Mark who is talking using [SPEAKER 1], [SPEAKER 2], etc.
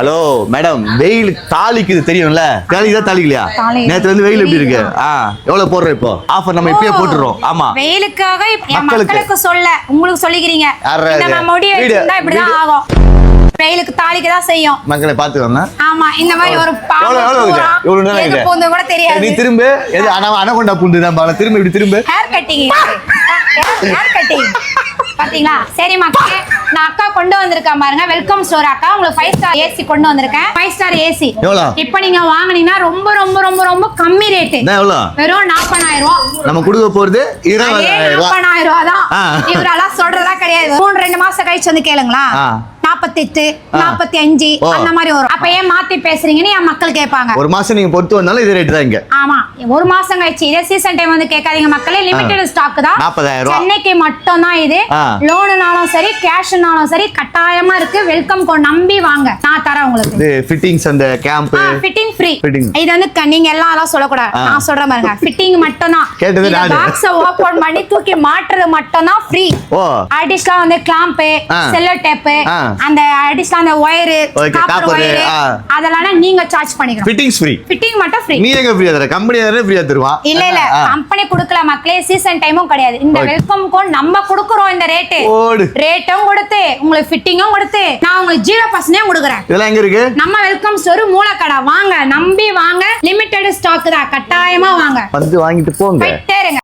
[SPEAKER 1] Hello madam, வெயில் தாளிக்குது தெரியும்ல? தாளிக்குதா தாளிக்கலையா? நேத்துல இருந்து வெயில் எப்படி இருக்கு? எவ்வளவு போடுறோம் இப்போ? ஆஃபர் நம்ம இப்பயே போட்டுறோம். ஆமா,
[SPEAKER 2] வெயிலுக்காக மக்களுக்கு சொல்ல உங்களுக்கு சொல்லிக்கிறீங்க. நம்ம முடி வச்சிருந்தா இப்படிதான் ஆகும். வெயிலுக்கு தாளிக்க தான் செய்யும்.
[SPEAKER 1] மக்களை பாத்துக்கோங்க.
[SPEAKER 2] ஆமா, இந்த மாதிரி ஒரு பூந்து கூட தெரியாது.
[SPEAKER 1] நீ திரும்ப எது அனகொண்டா பூண்டு தான் திரும்ப இப்படி திரும்ப
[SPEAKER 2] ஹேர் கட்டிங் பாத்தீங்களா? சரி மக்களே, நான் அக்கா கொண்டு வந்திருக்கேன் பாருங்க. வெல்கம் ஸ்டோர் அக்கா, உங்களுக்கு 5 ஸ்டார் ஏசி கொண்டு வந்திருக்கேன். 5 ஸ்டார் ஏசி இப்போ நீங்க வாங்குனீங்கன்னா ரொம்ப ரொம்ப ரொம்ப ரொம்ப கம்மி ரேட். வெறும் 40,000 ரூபாய்.
[SPEAKER 1] நம்ம கொடுக்க போறது
[SPEAKER 2] 20,000 ரூபாய் தான். இவரெல்லாம் சொல்றதா கிடையாது. 3-2 மாசம் கழிச்சு வந்து கேளுங்களா, 48 45 அந்த மாதிரி வரும். அப்ப ஏன் மாத்தி பேசுறீங்கன்னு என் மக்கள் கேட்பாங்க.
[SPEAKER 1] ஒரு மாசம் நீங்க பொறுத்து வந்தாலும் இதே ரேட் தான் இங்க.
[SPEAKER 2] ஆமா, ஒரு மாசம் கழிச்சு இதே சீசன் டைம் வந்து கேட்காதீங்க மக்களே. லிமிடெட் ஸ்டாக் தான்.
[SPEAKER 1] 40,000
[SPEAKER 2] சென்னைக்கு மட்டும் தான் இது. லோனுனாலும் சரி கேஷ்னாலும் சரி கட்டாயமா இருக்கு. வெல்கம் கோட் நம்பி வாங்க, நான் தரேன் உங்களுக்கு.
[SPEAKER 1] இது ஃபிட்டிங்ஸ் அந்த கேம்ப்
[SPEAKER 2] ஃபிட்டிங் ஃப்ரீ. இது வந்து நீங்க எல்லாம் சொல்லக்கூடாது, நான் சொல்றேன் பாருங்க. ஃபிட்டிங் மட்டும் தான்.
[SPEAKER 1] கேட்டது நான்
[SPEAKER 2] பாக்ஸ் ஓபன் பண்ணி தூக்கி மாட்டுறது மட்டும் தான் ஃப்ரீ. அடிஷனலா வந்து கிளாம்ப், செல்லோ டேப், அந்த அடிஷனல் அந்த ஒயர், காப்பர் ஒயர் அதெல்லாம் நீங்க சார்ஜ் பண்ணிக்கணும்.
[SPEAKER 1] Fittings free.
[SPEAKER 2] ஃபிட்டிங் மட்டும் ஃப்ரீ.
[SPEAKER 1] நீ எங்க ஃப்ரீயா தர? கம்பெனியாரே ஃப்ரீயா தருவா?
[SPEAKER 2] இல்ல கம்பெனி கொடுக்கல மக்களே, சீசன் டைமும் கிடையாது. இந்த வெல்கம் கோட் நம்ம கொடுக்குறோம். இந்த ரேட்டும் கொடுத்து உங்களுக்கு ஃபிட்டிங்கும் கொடுத்து நான் உங்களுக்கு 0% கொடுக்குறேன்.
[SPEAKER 1] இதெல்லாம் எங்க இருக்கு?
[SPEAKER 2] நம்ம வெல்கம் ஸ்டோர் மூலக்கடை. வாங்க, நம்பி வாங்க. லிமிடெட் ஸ்டாக் தான், கட்டாயமா வாங்க.
[SPEAKER 1] வந்து வாங்கிட்டு போங்க.
[SPEAKER 2] போயிட்டே இருங்க.